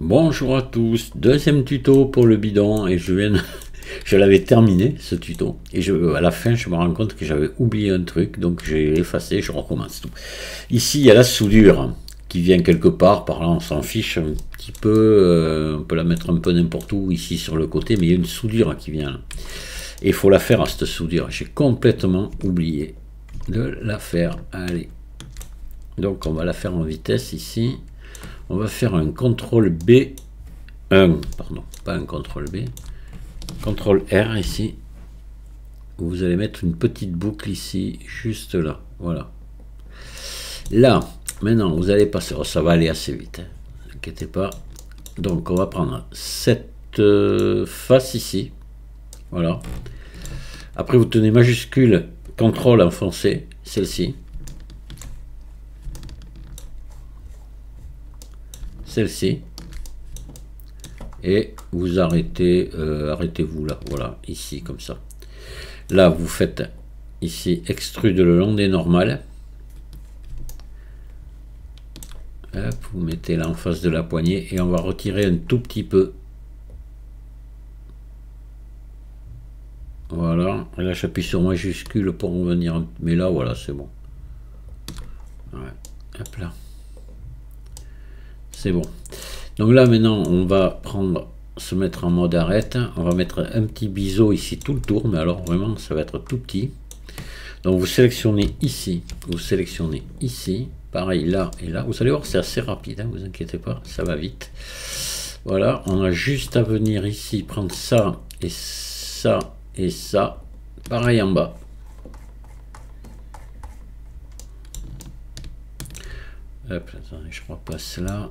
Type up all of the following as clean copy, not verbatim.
Bonjour à tous, deuxième tuto pour le bidon et je l'avais terminé ce tuto et à la fin je me rends compte que j'avais oublié un truc donc j'ai effacé, je recommence tout. Ici il y a la soudure qui vient quelque part, par là on s'en fiche un petit peu, on peut la mettre un peu n'importe où ici sur le côté, mais il y a une soudure qui vient là. Et il faut la faire à cette soudure, j'ai complètement oublié de la faire. Allez, donc on va la faire en vitesse ici. On va faire un CTRL B, pardon, pas un CTRL B, CTRL R ici. Vous allez mettre une petite boucle ici, juste là, voilà. Là, maintenant, vous allez passer, oh, ça va aller assez vite, hein, ne vous inquiétez pas. Donc, on va prendre cette face ici, voilà. Après, vous tenez majuscule, CTRL enfoncé, celle-ci. Celle-ci, et vous arrêtez, arrêtez-vous là, voilà, ici comme ça. Là vous faites ici extrude le long des normales. Hop, vous mettez là en face de la poignée et on va retirer un tout petit peu. Voilà, et là j'appuie sur majuscule pour revenir, mais là voilà c'est bon. Ouais. Hop là. C'est bon. Donc là maintenant on va se mettre en mode arrête. On va mettre un petit biseau ici tout le tour, mais alors vraiment ça va être tout petit. Donc vous sélectionnez ici, pareil là et là. Vous allez voir c'est assez rapide, hein, vous inquiétez pas, ça va vite. Voilà, on a juste à venir ici prendre ça et ça et ça. Pareil en bas. Hop, attendez, je repasse là.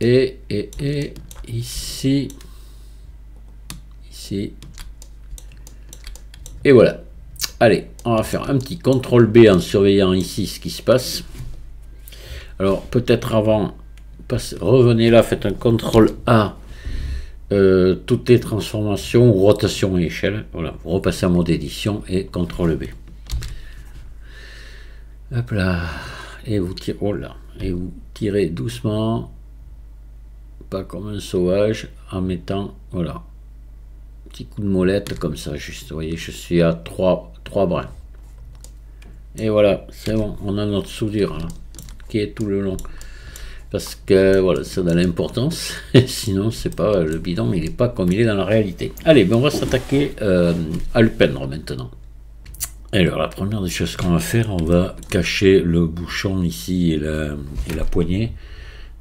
Et ici, et voilà. Allez, on va faire un petit CTRL B en surveillant ici ce qui se passe. Alors peut-être avant, revenez là, faites un CTRL A, toutes les transformations, rotation et échelle. Voilà, vous repassez en mode édition et CTRL B. Hop là, et vous tirez, oh là, et vous tirez doucement. Pas comme un sauvage, en mettant, voilà, petit coup de molette comme ça, juste, vous voyez, je suis à 3 brins. Et voilà, c'est bon, on a notre soudure hein, qui est tout le long. Parce que, voilà, ça a l'importance, sinon, c'est pas, le bidon, il n'est pas comme il est dans la réalité. Allez, ben on va s'attaquer à le peindre maintenant. Alors, la première des choses qu'on va faire, on va cacher le bouchon ici et la poignée.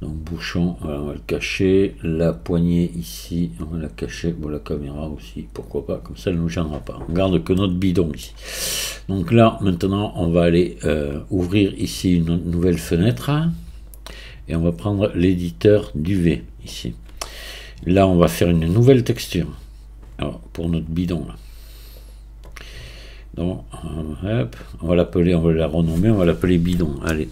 Donc bouchon, voilà, on va le cacher, la poignée ici, on va la cacher, bon la caméra aussi, pourquoi pas, comme ça elle ne nous gênera pas. On garde que notre bidon ici. Donc là, maintenant, on va aller ouvrir ici une nouvelle fenêtre, et on va prendre l'éditeur d'UV ici. Là, on va faire une nouvelle texture, alors, pour notre bidon. Là. Donc, hop, on va l'appeler, on va la renommer, on va l'appeler bidon, allez.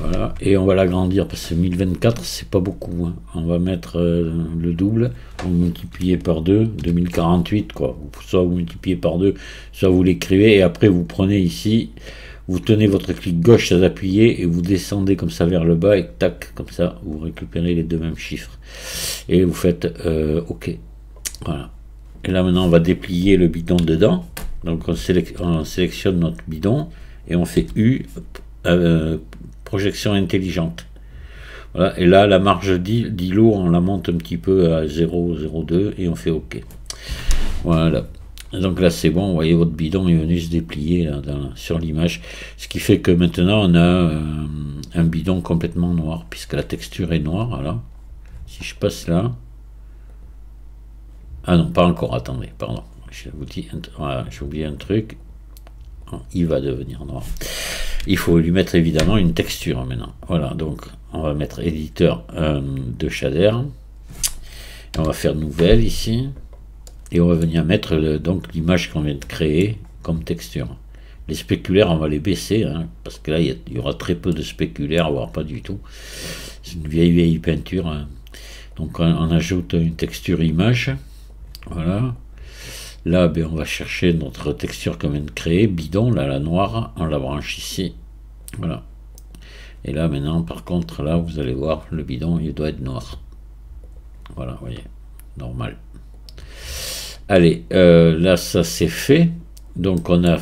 Voilà, et on va l'agrandir parce que 1024 c'est pas beaucoup, hein. On va mettre le double, vous multipliez par 2, 2048 quoi, soit vous multipliez par 2, soit vous l'écrivez et après vous prenez ici, vous tenez votre clic gauche à appuyer et vous descendez comme ça vers le bas et tac, comme ça vous récupérez les deux mêmes chiffres et vous faites OK. Voilà, et là maintenant on va déplier le bidon dedans, donc on sélectionne notre bidon et on fait U, projection intelligente. Voilà, et là la marge d'îlot on la monte un petit peu à 0,02 et on fait OK. Voilà, donc là c'est bon, vous voyez votre bidon est venu se déplier là, sur l'image, ce qui fait que maintenant on a un bidon complètement noir puisque la texture est noire. Voilà, si je passe là, ah non pas encore, attendez, pardon, je vous dis, voilà, j'ai oublié un truc, il va devenir noir. Il faut lui mettre évidemment une texture maintenant. Voilà, donc on va mettre éditeur de shader. Et on va faire nouvelle ici. Et on va venir mettre donc l'image qu'on vient de créer comme texture. Les spéculaires, on va les baisser, hein, parce que là, il y aura très peu de spéculaires, voire pas du tout. C'est une vieille peinture. Hein. Donc on ajoute une texture image. Voilà. Là, ben, on va chercher notre texture qu'on vient de créer, bidon, là, la noire, on la branche ici. Voilà. Et là maintenant, par contre, là vous allez voir, le bidon il doit être noir. Voilà, vous voyez, normal. Allez, là ça c'est fait. Donc on a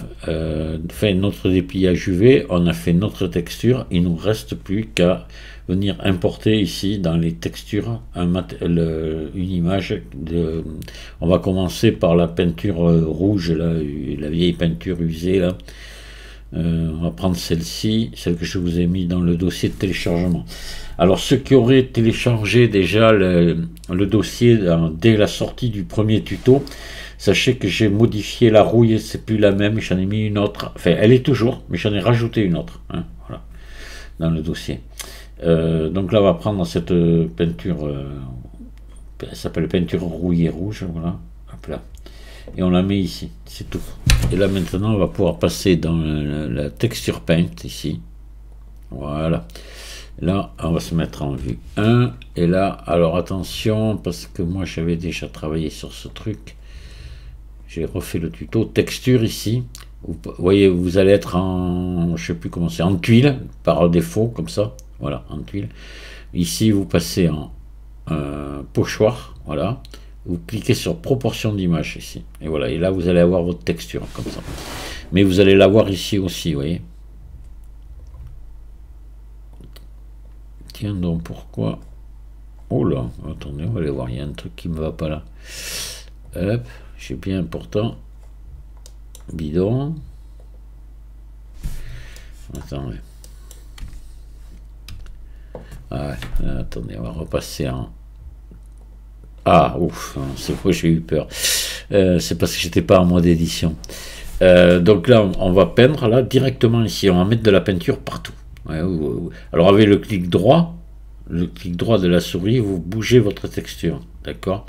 fait notre dépliage UV, on a fait notre texture, il ne nous reste plus qu'à venir importer ici dans les textures une image. On va commencer par la peinture rouge, là, la vieille peinture usée là. On va prendre celle-ci, celle que je vous ai mis dans le dossier de téléchargement. Alors ceux qui auraient téléchargé déjà le dossier dès la sortie du premier tuto, sachez que j'ai modifié la rouille, c'est plus la même, j'en ai mis une autre, enfin elle est toujours, mais j'en ai rajouté une autre, hein, voilà, dans le dossier. Donc là on va prendre cette peinture, elle s'appelle peinture rouillée rouge, voilà, hop là, et on la met ici, c'est tout. Et là maintenant on va pouvoir passer dans la texture paint ici, voilà. Là, on va se mettre en vue 1. Et là, alors attention, parce que moi j'avais déjà travaillé sur ce truc. J'ai refait le tuto. Texture ici. Vous voyez, vous allez être en, je sais plus comment c'est, en tuile, par défaut, comme ça. Voilà, en tuile. Ici, vous passez en pochoir. Voilà. Vous cliquez sur proportion d'image ici. Et voilà. Et là, vous allez avoir votre texture, comme ça. Mais vous allez l'avoir ici aussi, vous voyez. Tiens donc, pourquoi? Oh là, attendez, on va aller voir, il y a un truc qui me va pas là. Hop, j'ai bien important. Bidon. Attendez. Ah ouais, là, attendez, on va repasser en... Ah, ouf, c'est quoi, j'ai eu peur. C'est parce que j'étais pas en mode édition. Donc là, on va peindre, là, directement ici. On va mettre de la peinture partout. Ouais, alors avec le clic droit de la souris, vous bougez votre texture, d'accord.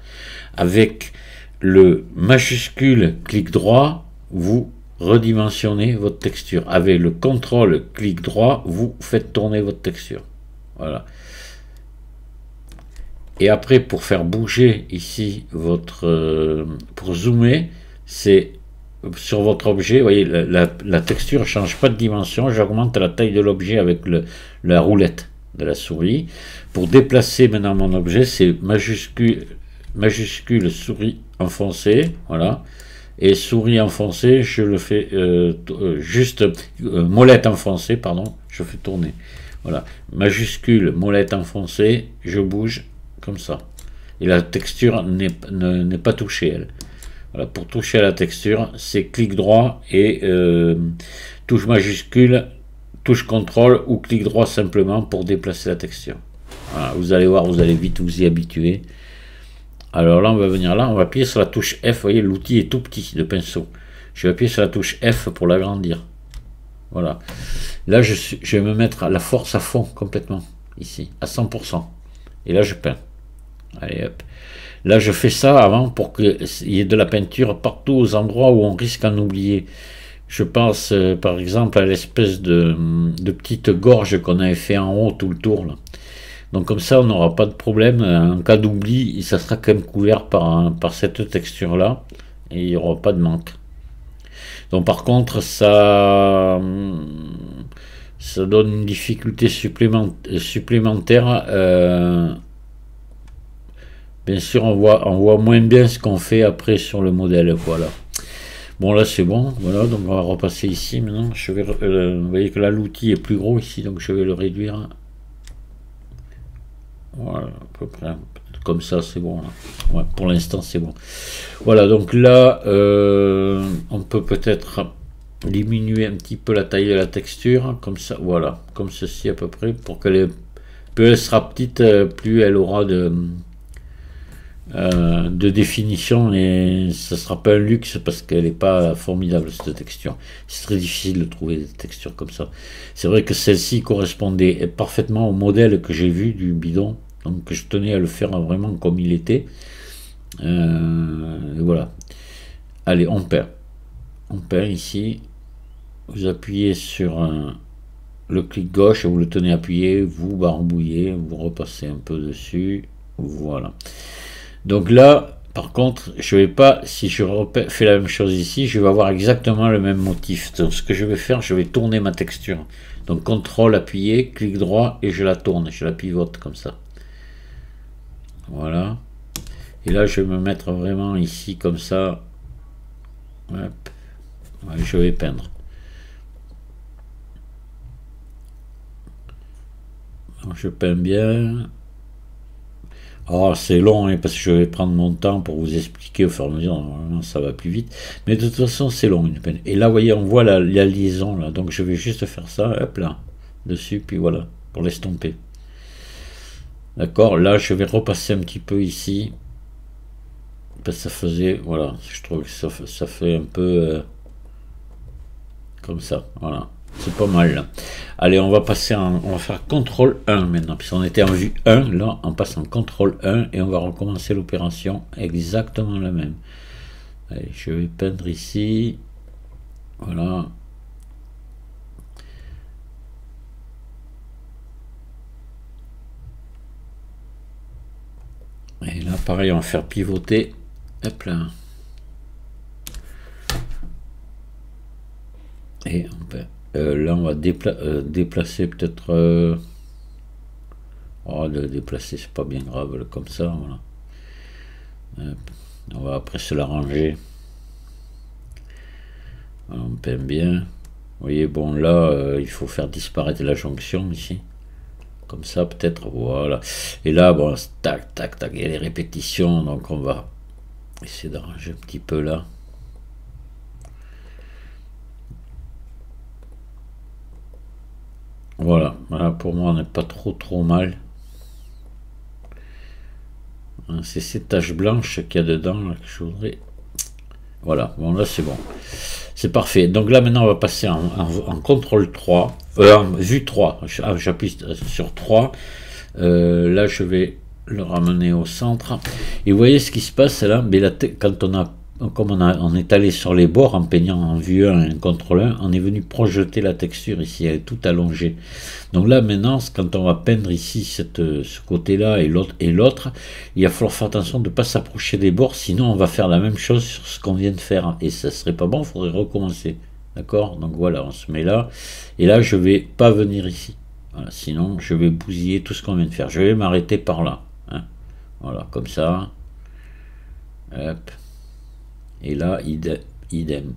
Avec le majuscule clic droit, vous redimensionnez votre texture. Avec le contrôle clic droit, vous faites tourner votre texture. Voilà. Et après, pour faire bouger ici votre, pour zoomer, c'est sur votre objet, vous voyez, la texture ne change pas de dimension, j'augmente la taille de l'objet avec la roulette de la souris. Pour déplacer maintenant mon objet, c'est majuscule souris enfoncée, voilà, et souris enfoncée, je le fais juste, molette enfoncée, pardon, je fais tourner, voilà, majuscule, molette enfoncée, je bouge comme ça, et la texture n'est pas touchée, elle. Voilà, pour toucher à la texture, c'est clic droit et touche majuscule, touche contrôle ou clic droit simplement pour déplacer la texture. Voilà, vous allez voir, vous allez vite vous y habituer. Alors là, on va venir là, on va appuyer sur la touche F. Vous voyez, l'outil est tout petit de pinceau. Je vais appuyer sur la touche F pour l'agrandir. Voilà. Là, je vais me mettre à la force à fond complètement, ici, à 100%. Et là, je peins. Allez, hop. Là, je fais ça avant pour qu'il y ait de la peinture partout aux endroits où on risque d'en oublier. Je pense, par exemple, à l'espèce de petite gorge qu'on avait fait en haut tout le tour, là. Donc comme ça, on n'aura pas de problème. En cas d'oubli, ça sera quand même couvert par cette texture-là. Et il n'y aura pas de manque. Donc par contre, ça donne une difficulté supplémentaire. Bien sûr, on voit moins bien ce qu'on fait après sur le modèle. Voilà. Bon, là, c'est bon. Voilà, donc on va repasser ici maintenant. Je vais, vous voyez que là, l'outil est plus gros ici, donc je vais le réduire. Voilà, à peu près. Comme ça, c'est bon. Là. Ouais, pour l'instant, c'est bon. Voilà, donc là, on peut peut-être diminuer un petit peu la taille de la texture. Comme ça, voilà. Comme ceci à peu près. Pour qu'elle plus elle sera petite, plus elle aura de définition, et ça sera pas un luxe parce qu'elle n'est pas formidable cette texture. C'est très difficile de trouver des textures comme ça. C'est vrai que celle-ci correspondait parfaitement au modèle que j'ai vu du bidon, donc je tenais à le faire vraiment comme il était. Et voilà. Allez, on peint ici. Vous appuyez sur le clic gauche, vous le tenez appuyé, vous barbouillez, vous repassez un peu dessus. Voilà. Donc là, par contre, je vais pas, si je fais la même chose ici, je vais avoir exactement le même motif. Donc ce que je vais faire, je vais tourner ma texture. Donc CTRL appuyé, clic droit et je la tourne, je la pivote comme ça. Voilà. Et là je vais me mettre vraiment ici comme ça. Hop. Ouais, je vais peindre. Donc, je peins bien. Oh, c'est long hein, parce que je vais prendre mon temps pour vous expliquer au fur et à mesure. Normalement, ça va plus vite. Mais de toute façon, c'est long une peine. Et là, vous voyez, on voit la liaison là. Donc, je vais juste faire ça, hop là, dessus, puis voilà, pour l'estomper. D'accord. Là, je vais repasser un petit peu ici. Parce que ça faisait, voilà, je trouve que ça fait un peu comme ça. Voilà. C'est pas mal là. Allez, on va passer on va faire CTRL 1 maintenant, puisqu'on était en vue 1, là on passe en CTRL 1 et on va recommencer l'opération exactement la même. Allez, je vais peindre ici. Voilà. Et là pareil, on va faire pivoter. Hop là. Et on peut là, on va déplacer peut-être. Oh, de déplacer, c'est pas bien grave, là, comme ça. Voilà. On va après se l'arranger. On peint bien. Vous voyez, bon, là, il faut faire disparaître la jonction ici. Comme ça, peut-être. Voilà. Et là, bon, tac, tac, tac. Il y a les répétitions. Donc, on va essayer d'arranger un petit peu là. Voilà, voilà, pour moi on n'est pas trop mal. C'est ces taches blanches qu'il y a dedans là, que je voudrais. Voilà, bon là c'est bon. C'est parfait. Donc là maintenant on va passer en CTRL 3, en vue 3. J'appuie sur 3. Là je vais le ramener au centre. Et vous voyez ce qui se passe là, mais quand on est allé sur les bords en peignant en vue 1 et en CTRL 1, on est venu projeter la texture ici, elle est tout allongée. Donc là maintenant, quand on va peindre ici ce côté-là et l'autre, il va falloir faire attention de ne pas s'approcher des bords, sinon on va faire la même chose sur ce qu'on vient de faire, et ça serait pas bon, il faudrait recommencer. D'accord? Donc voilà, on se met là, et là je vais pas venir ici. Voilà, sinon je vais bousiller tout ce qu'on vient de faire. Je vais m'arrêter par là. Hein. Voilà, comme ça. Hop. Et là, idem.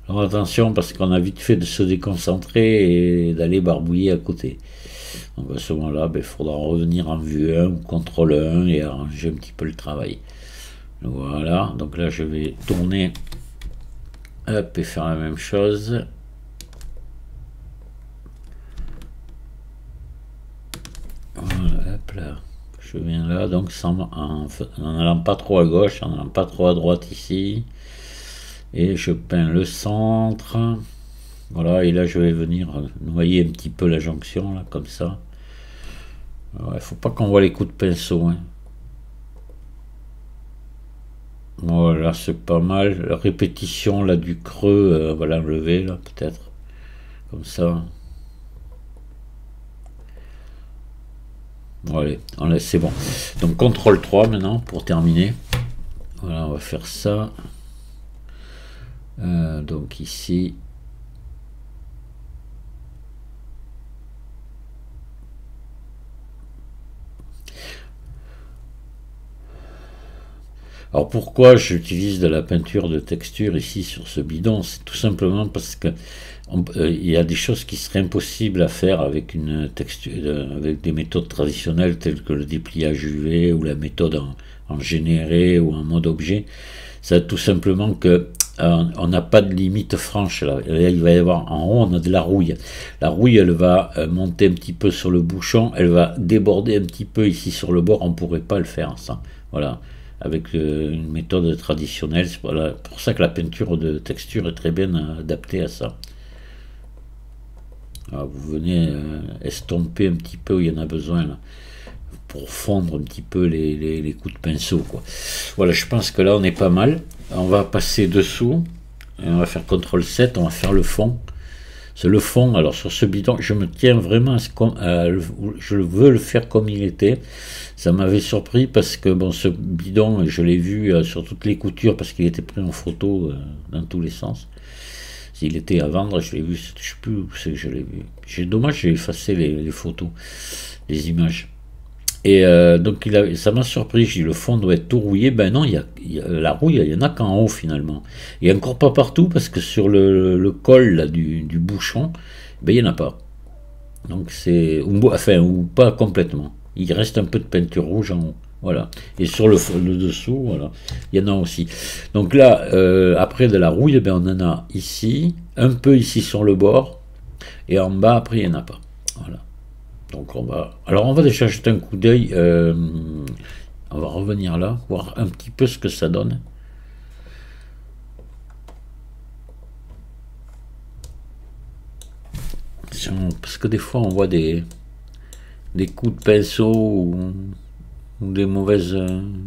Alors attention, parce qu'on a vite fait de se déconcentrer et d'aller barbouiller à côté. Donc à ce moment-là, il faudra revenir en vue 1 ou CTRL 1 et arranger un petit peu le travail. Voilà, donc là je vais tourner, hop, et faire la même chose. Voilà, hop là. Je viens là, donc en allant pas trop à gauche, en allant pas trop à droite ici. Et je peins le centre. Voilà, et là je vais venir noyer un petit peu la jonction, là, comme ça. Il faut pas qu'on voit les coups de pinceau. Hein. Voilà, c'est pas mal. La répétition là du creux, on va l'enlever là, peut-être. Comme ça. Voilà, c'est bon. Donc CTRL 3 maintenant pour terminer. Voilà, on va faire ça. Donc ici. Alors pourquoi j'utilise de la peinture de texture ici sur ce bidon? C'est tout simplement parce que il y a des choses qui seraient impossibles à faire avec une texture, avec des méthodes traditionnelles telles que le dépliage UV ou la méthode en généré ou en mode objet. C'est tout simplement que on n'a pas de limite franche là. Il va y avoir en haut, on a de la rouille. La rouille, elle va monter un petit peu sur le bouchon, elle va déborder un petit peu ici sur le bord. On pourrait pas le faire ça. Voilà. Avec une méthode traditionnelle, c'est pour ça que la peinture de texture est très bien adaptée à ça. Alors vous venez estomper un petit peu où il y en a besoin là, pour fondre un petit peu les coups de pinceau quoi. Voilà, je pense que là on est pas mal. On va passer dessous et on va faire CTRL 7, on va faire le fond. C'est le fond. Alors sur ce bidon, je me tiens vraiment je veux le faire comme il était. Ça m'avait surpris parce que bon, ce bidon, je l'ai vu sur toutes les coutures parce qu'il était pris en photo dans tous les sens. S'il était à vendre, je l'ai vu, je sais plus où c'est que je l'ai vu. J'ai dommage, j'ai effacé les photos, les images. Et donc ça m'a surpris, j'ai dit le fond doit être tout rouillé. Ben non, la rouille, il y en a qu'en haut finalement. Il n'y a encore pas partout parce que sur le col là, du bouchon, ben il n'y en a pas. Donc c'est, enfin, ou pas complètement. Il reste un peu de peinture rouge en haut. Voilà. Et sur le dessous, voilà, il y en a aussi. Donc là, après de la rouille, ben on en a ici, un peu ici sur le bord, et en bas, après, il n'y en a pas. Voilà. Donc alors on va déjà jeter un coup d'œil. On va revenir là, voir un petit peu ce que ça donne. Parce que des fois on voit des coups de pinceau ou des mauvaises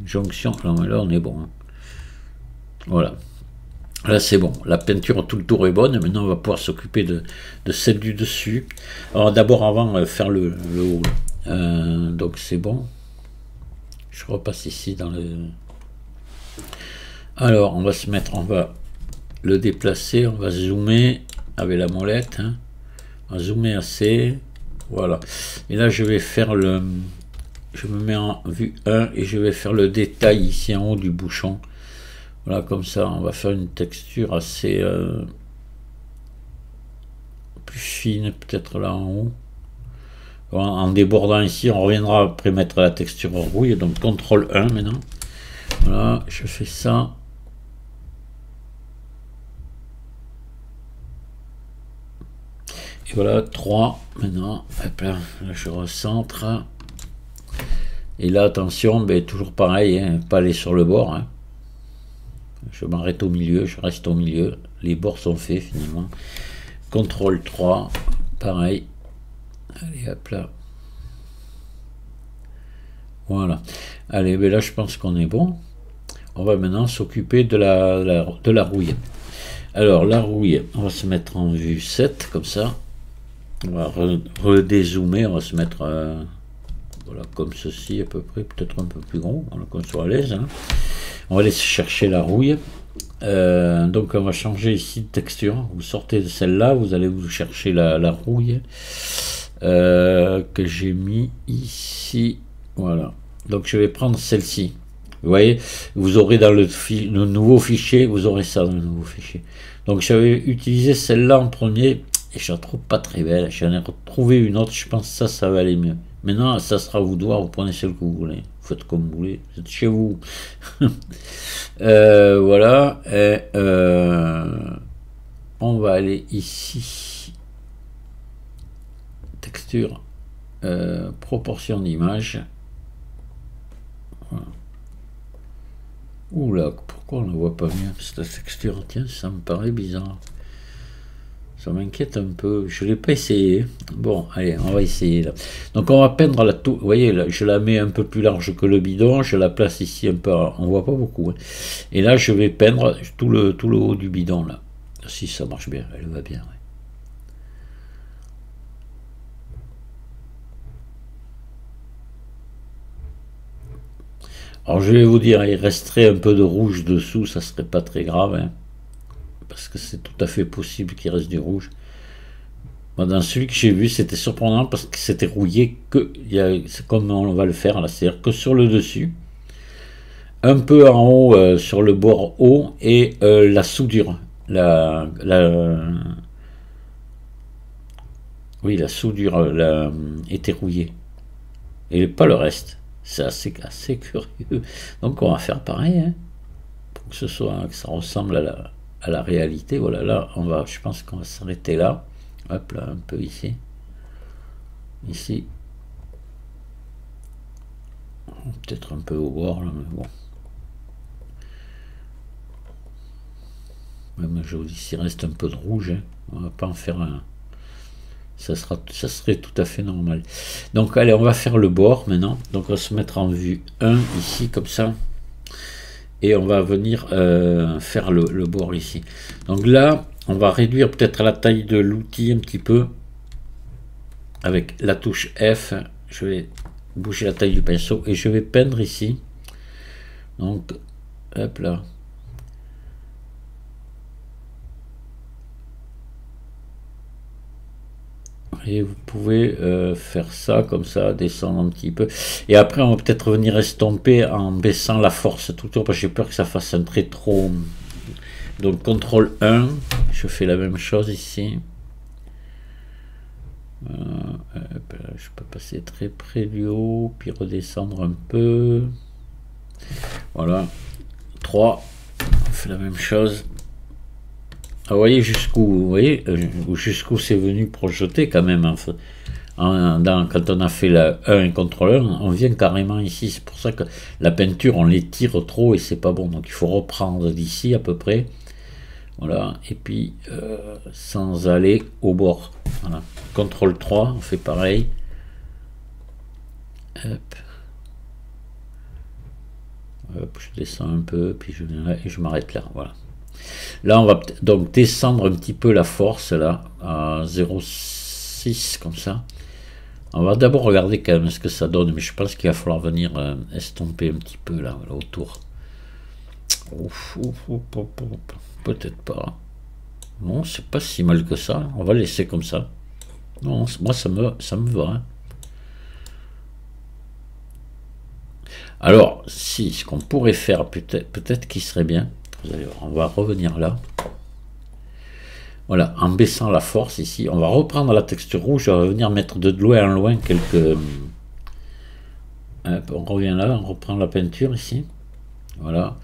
jonctions. Là on est bon. Hein. Voilà. Là c'est bon. La peinture tout le tour est bonne. Maintenant on va pouvoir s'occuper de celle du dessus. Alors d'abord avant faire le haut. Donc c'est bon. Je repasse ici dans le... Alors on va se mettre, on va le déplacer, on va zoomer avec la molette. Hein. On va zoomer assez. Voilà. Et là je vais faire le... Je me mets en vue 1 et je vais faire le détail ici en haut du bouchon. Voilà, comme ça, on va faire une texture assez plus fine, peut-être là en haut. En débordant ici, on reviendra après mettre la texture en rouille. Donc CTRL 1 maintenant. Voilà, je fais ça. Et voilà, 3 maintenant. Hop là, je recentre. Et là, attention, ben, toujours pareil, hein, pas aller sur le bord. Hein. Je m'arrête au milieu, je reste au milieu. Les bords sont faits finalement. CTRL 3, pareil. Allez, hop là. Voilà. Allez, ben là, je pense qu'on est bon. On va maintenant s'occuper de la rouille. Alors, la rouille, on va se mettre en vue 7, comme ça. On va redézoomer, on va se mettre voilà, comme ceci à peu près, peut-être un peu plus gros, qu'on soit à l'aise. Hein. On va aller chercher la rouille. Donc on va changer ici de texture. Vous sortez de celle-là, vous allez vous chercher la rouille que j'ai mis ici. Voilà. Donc je vais prendre celle-ci. Vous voyez, vous aurez dans le nouveau fichier, vous aurez ça dans le nouveau fichier. Donc j'avais utilisé celle-là en premier et je la trouve pas très belle. J'en ai retrouvé une autre, je pense que ça va aller mieux. Maintenant, ça sera à vous de voir, vous prenez celle que vous voulez. Faites comme vous voulez, vous êtes chez vous. Voilà. Et, on va aller ici. Texture. Proportion d'image. Voilà. Oula, pourquoi on ne voit pas mieux cette texture? Tiens, ça me paraît bizarre. Ça m'inquiète un peu. Je ne l'ai pas essayé. Bon, allez, on va essayer là. Donc on va peindre la tour. Vous voyez, là, je la mets un peu plus large que le bidon. Je la place ici un peu. On voit pas beaucoup. Hein. Et là, je vais peindre tout le haut du bidon là. Si ça marche bien, elle va bien. Ouais. Alors je vais vous dire, il resterait un peu de rouge dessous, ça serait pas très grave. Hein. Parce que c'est tout à fait possible qu'il reste du rouge. Moi, dans celui que j'ai vu, c'était surprenant parce que c'était rouillé que, c'est comme on va le faire là, c'est-à-dire que sur le dessus, un peu en haut, sur le bord haut, et la soudure, oui, la soudure était rouillée, et pas le reste. C'est assez curieux. Donc on va faire pareil, hein, pour que que ça ressemble à la réalité. Voilà, là, je pense qu'on va s'arrêter là. Hop là, un peu ici. Ici. Peut-être un peu au bord, là, mais bon. Même ici, il reste un peu de rouge. Hein. On va pas en faire un... Ça serait tout à fait normal. Donc, allez, on va faire le bord maintenant. Donc, on va se mettre en vue 1 ici, comme ça. Et on va venir faire le bord ici. Donc là, on va réduire peut-être la taille de l'outil un petit peu. Avec la touche F, je vais bouger la taille du pinceau et je vais peindre ici. Donc, hop là. Et vous pouvez faire ça comme ça, descendre un petit peu. Et après, on va peut-être venir estomper en baissant la force tout le tour, parce que j'ai peur que ça fasse un trait trop... Donc, CTRL 1, je fais la même chose ici. Je peux passer très près du haut, puis redescendre un peu. Voilà. 3, on fait la même chose. Ah, vous voyez jusqu'où c'est venu projeter quand même. En fait. Quand on a fait la 1 et CTRL 1, on vient carrément ici. C'est pour ça que la peinture, on l'étire trop et c'est pas bon. Donc il faut reprendre d'ici à peu près. Voilà. Et puis sans aller au bord. Voilà. CTRL 3, on fait pareil. Hop. Hop, je descends un peu, puis je viens là et je m'arrête là. Voilà. Là, on va donc descendre un petit peu la force, là, à 0,6, comme ça. On va d'abord regarder quand même ce que ça donne, mais je pense qu'il va falloir venir estomper un petit peu, là autour. Peut-être pas. Non, c'est pas si mal que ça. On va laisser comme ça. Non, moi, ça me va. Hein. Alors, si, ce qu'on pourrait faire, peut-être qu'il serait bien... Vous allez voir, on va revenir là. Voilà, en baissant la force ici, on va reprendre la texture rouge, on va venir mettre de loin en loin quelques... on revient là, on reprend la peinture ici. Voilà.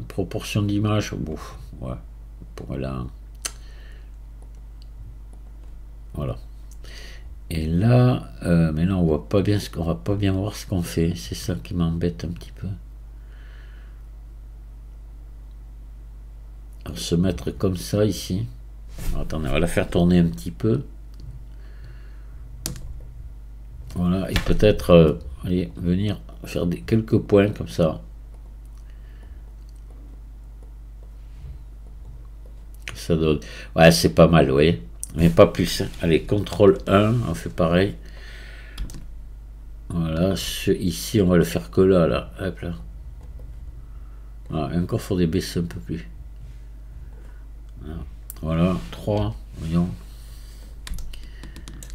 Proportion d'image, bon, ouais, voilà. Voilà. Et là, mais là on voit pas bien on va pas bien voir ce qu'on fait, c'est ça qui m'embête un petit peu. Alors, se mettre comme ça ici. Alors, attendez, on va la faire tourner un petit peu. Voilà, et peut-être allez, venir faire quelques points comme ça. Ça donne. Ouais, c'est pas mal, vous voyez. Mais pas plus. Allez, CTRL 1, on fait pareil. Voilà, ici, on va le faire que là, là. Hop là. Voilà, et encore, il faudrait baisser un peu plus. Voilà, 3, voyons.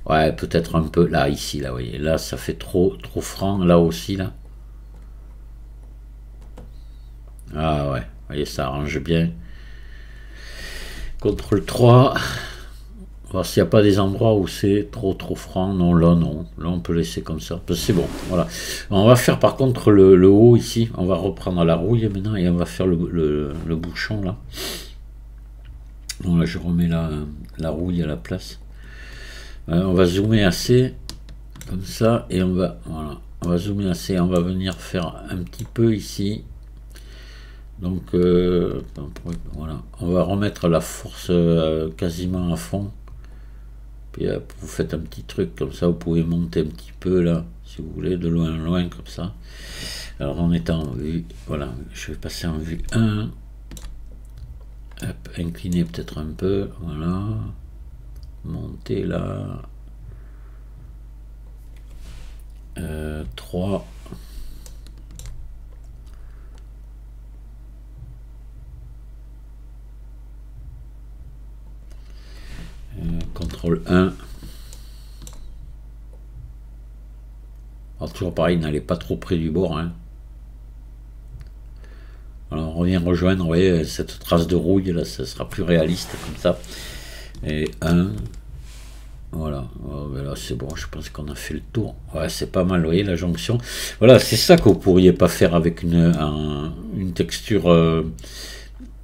Ouais, peut-être un peu là, ici, là, vous voyez. Là, ça fait trop franc, là aussi, là. Ah ouais, vous voyez, ça arrange bien. CTRL 3. Voir s'il n'y a pas des endroits où c'est trop franc. Non, là, non. Là, on peut laisser comme ça. C'est bon, voilà. On va faire par contre le haut ici. On va reprendre la rouille maintenant et on va faire le bouchon, là. Bon, là, je remets la rouille à la place. On va zoomer assez, comme ça, et voilà, on va zoomer assez, on va venir faire un petit peu ici. Donc, voilà, on va remettre la force quasiment à fond. Puis vous faites un petit truc comme ça, vous pouvez monter un petit peu là, si vous voulez, de loin en loin, comme ça. Alors, on est en vue, voilà, je vais passer en vue 1. Hop, incliner peut-être un peu, voilà, monter là, 3, CTRL 1, alors toujours pareil, n'allez pas trop près du bord, hein. Alors on revient rejoindre, vous voyez, cette trace de rouille, là, ça sera plus réaliste comme ça. Et 1, voilà, oh, ben là c'est bon, je pense qu'on a fait le tour. Ouais, c'est pas mal, vous voyez, la jonction. Voilà, c'est ça que vous pourriez pas faire avec une texture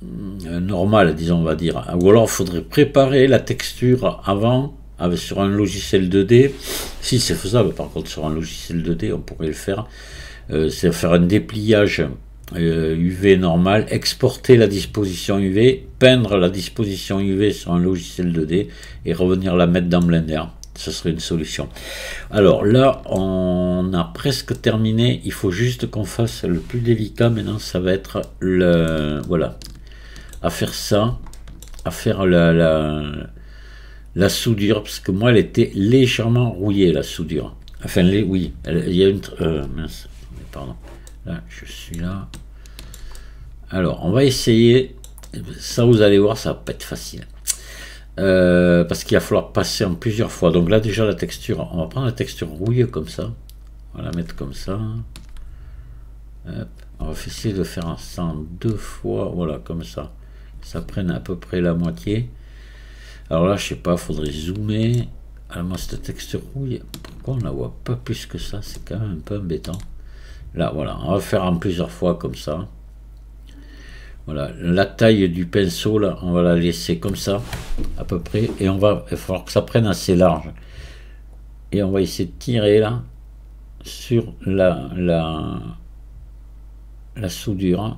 normale, disons, on va dire. Ou alors il faudrait préparer la texture avant, sur un logiciel 2D. Si c'est faisable, par contre, sur un logiciel 2D, on pourrait le faire. C'est faire un dépliage UV normal, exporter la disposition UV, peindre la disposition UV sur un logiciel 2D et revenir la mettre dans Blender. Ce serait une solution. Alors là, on a presque terminé. Il faut juste qu'on fasse le plus délicat maintenant. Ça va être voilà, à faire ça, à faire la soudure, parce que moi elle était légèrement rouillée, la soudure. Enfin, oui, il y a une... mince, pardon. Là, je suis là. Alors, on va essayer. Ça, vous allez voir, ça va pas être facile. parce qu'il va falloir passer en plusieurs fois. Donc là déjà la texture, on va prendre la texture rouille comme ça, on va la mettre comme ça. Hop. On va essayer de faire ça en 2 fois, voilà, comme ça. Ça prenne à peu près la moitié. Alors là, je sais pas, faudrait zoomer. Alors moi, cette texture rouille, pourquoi on la voit pas plus que ça? C'est quand même un peu embêtant. Là, voilà, on va faire en plusieurs fois comme ça. Voilà, la taille du pinceau, là, on va la laisser comme ça, à peu près. Et il va falloir que ça prenne assez large. Et on va essayer de tirer là, sur la soudure.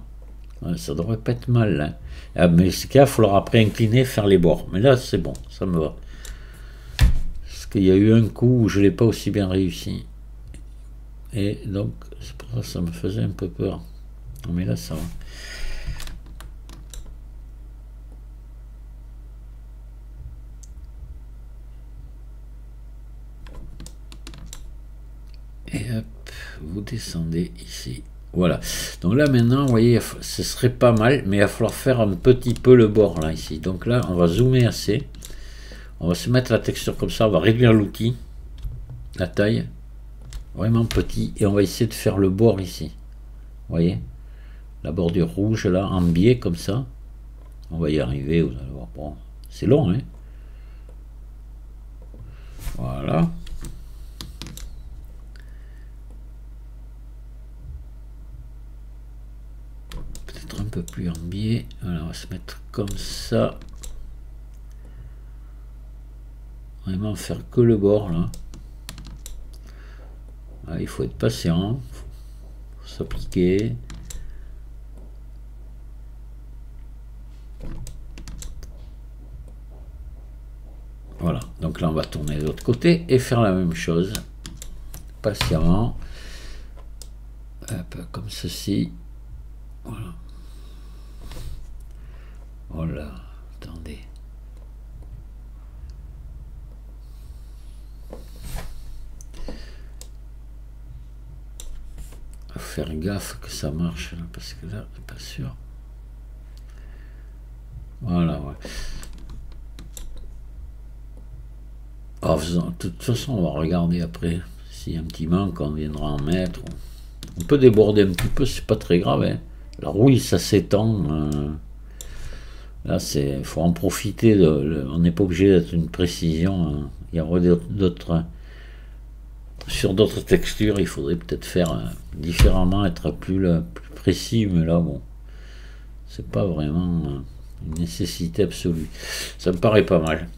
Ça devrait pas être mal là. Ah, mais ce qu'il va falloir après incliner, faire les bords. Mais là c'est bon, ça me va. Parce qu'il y a eu un coup où je l'ai pas aussi bien réussi. Et donc c'est pour ça que ça me faisait un peu peur. Mais là ça va. Et hop, vous descendez ici. Voilà, donc là maintenant vous voyez ce serait pas mal, mais il va falloir faire un petit peu le bord là ici. Donc là on va zoomer assez, on va se mettre la texture comme ça, on va réduire l'outil, la taille vraiment petit, et on va essayer de faire le bord ici. Vous voyez la bordure rouge là en biais comme ça, on va y arriver, vous allez voir. Bon, c'est long hein. Voilà. Un peu plus en biais. Voilà, on va se mettre comme ça. Vraiment faire que le bord là. Voilà, il faut être patient, faut s'appliquer. Voilà, donc là on va tourner de l'autre côté et faire la même chose patiemment. Un peu comme ceci. Voilà. Voilà, attendez. Faut faire gaffe que ça marche là, parce que là, c'est pas sûr. Voilà, ouais. Oh, de toute façon, on va regarder après. S'il y a un petit manque, on viendra en mettre. On peut déborder un petit peu, c'est pas très grave. Hein. La rouille, ça s'étend. Là, il faut en profiter. On n'est pas obligé d'être une précision. Hein. Il y aura d'autres. Sur d'autres textures, il faudrait peut-être faire différemment, être plus précis. Mais là, bon, c'est pas vraiment une nécessité absolue. Ça me paraît pas mal.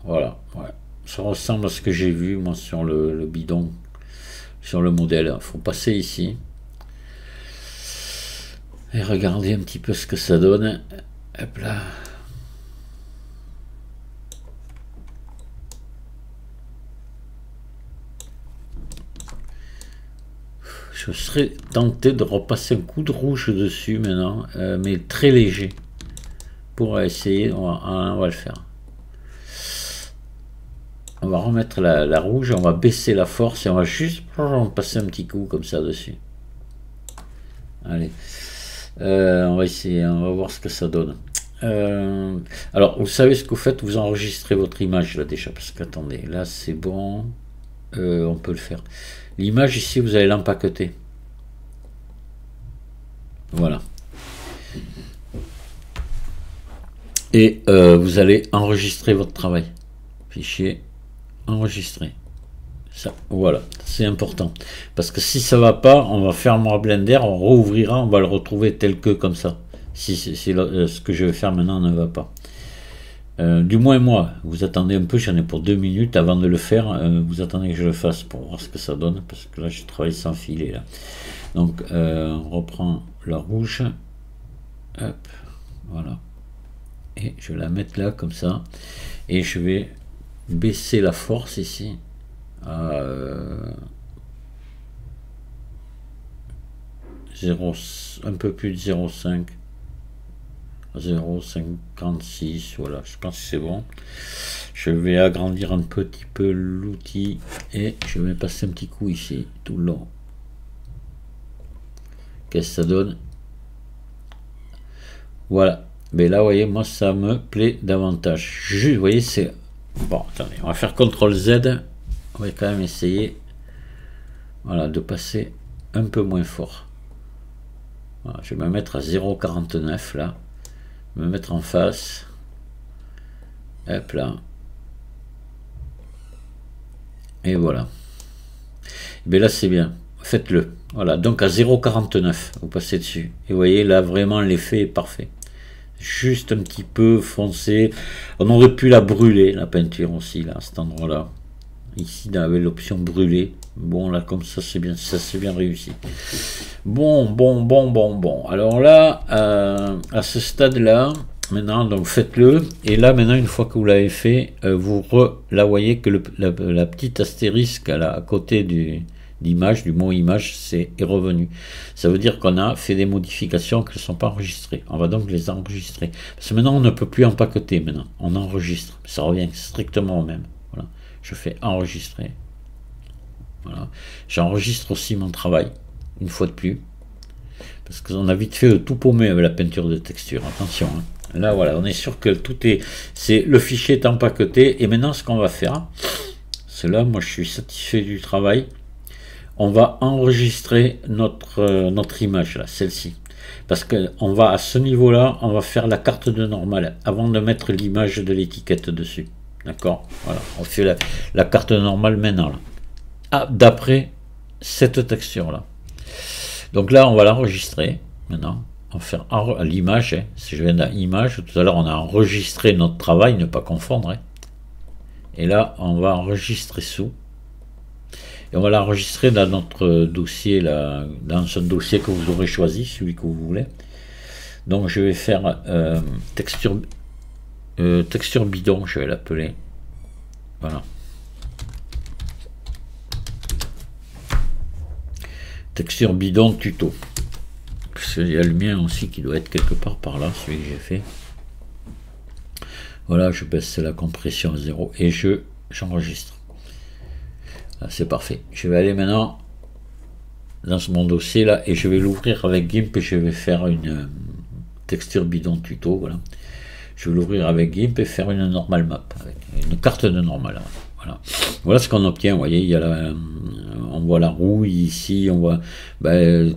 Voilà, ouais. Ça ressemble à ce que j'ai vu, moi, sur le bidon, sur le modèle. Il faut passer ici. Et regarder un petit peu ce que ça donne. Hop là. Je serais tenté de repasser un coup de rouge dessus maintenant, mais très léger. Pour essayer, on va le faire. On va remettre la rouge, on va baisser la force et on va juste passer un petit coup comme ça dessus. Allez, on va essayer, on va voir ce que ça donne. Alors, vous savez ce que vous faites, vous enregistrez votre image là déjà, parce qu'attendez, là c'est bon, on peut le faire. L'image ici, vous allez l'empaqueter. Voilà. Et vous allez enregistrer votre travail. Fichier, enregistrer. Ça, voilà, c'est important. Parce que si ça va pas, on va fermer Blender, on rouvrira, on va le retrouver tel que comme ça. Si ce que je vais faire maintenant ne va pas. Du moins moi, vous attendez un peu, j'en ai pour 2 minutes avant de le faire, vous attendez que je le fasse pour voir ce que ça donne, parce que là je travaille sans filet là. Donc on reprend la rouge, hop, voilà, et je vais la mettre là comme ça, et je vais baisser la force ici à 0, un peu plus de 0,5. 0,56, voilà, je pense que c'est bon. Je vais agrandir un petit peu l'outil et je vais passer un petit coup ici tout le long. Qu'est-ce que ça donne? Voilà, Mais là, vous voyez, moi, ça me plaît davantage. Juste, vous voyez, c'est... Bon, attendez, on va faire CTRL Z. On va quand même essayer, voilà, de passer un peu moins fort. Voilà, je vais me mettre à 0,49 là. Me mettre en face. Hop là. Et voilà. Et bien là, c'est bien. Faites-le. Voilà, donc à 0,49, vous passez dessus. Et vous voyez, là, vraiment, l'effet est parfait. Juste un petit peu foncé. On aurait pu la brûler, la peinture aussi, là, à cet endroit-là. Ici, avec l'option brûler. Bon, là, comme ça, c'est bien réussi. Bon. Alors là, à ce stade-là, maintenant, donc faites-le. Et là, maintenant, une fois que vous l'avez fait, là, voyez que la petite astérisque là, à côté d'image, du mot image, est revenu. Ça veut dire qu'on a fait des modifications qui ne sont pas enregistrées. On va donc les enregistrer. Parce que maintenant, on ne peut plus empaqueter. Maintenant, on enregistre. Ça revient strictement au même. Voilà. Je fais enregistrer. Voilà. J'enregistre aussi mon travail, une fois de plus. Parce qu'on a vite fait tout paumé avec la peinture de texture. Attention. Hein. Là, voilà, on est sûr que tout est... le fichier est empaqueté. Et maintenant, ce qu'on va faire, c'est là, moi, je suis satisfait du travail. On va enregistrer notre image, là, celle-ci. Parce qu'on va, à ce niveau-là, on va faire la carte de normale avant de mettre l'image de l'étiquette dessus. D'accord? Voilà, on fait la carte normale maintenant, là. Ah, d'après cette texture-là. Donc là, on va l'enregistrer maintenant. On va faire l'image. Hein. Si je viens d'image, tout à l'heure, on a enregistré notre travail, ne pas confondre. Hein. Et là, on va enregistrer sous. Et on va l'enregistrer dans notre dossier, là, dans ce dossier que vous aurez choisi, celui que vous voulez. Donc je vais faire texture bidon, je vais l'appeler. Voilà. Texture bidon tuto. Parce qu'il y a le mien aussi qui doit être quelque part par là, celui que j'ai fait. Voilà, je baisse la compression à 0 et j'enregistre. C'est parfait. Je vais aller maintenant dans mon dossier là et je vais l'ouvrir avec GIMP et je vais faire une texture bidon tuto. Voilà. Je vais l'ouvrir avec GIMP et faire une normal map, avec une carte de normal. Voilà. Voilà ce qu'on obtient. Vous voyez, il y a on voit la rouille ici, on voit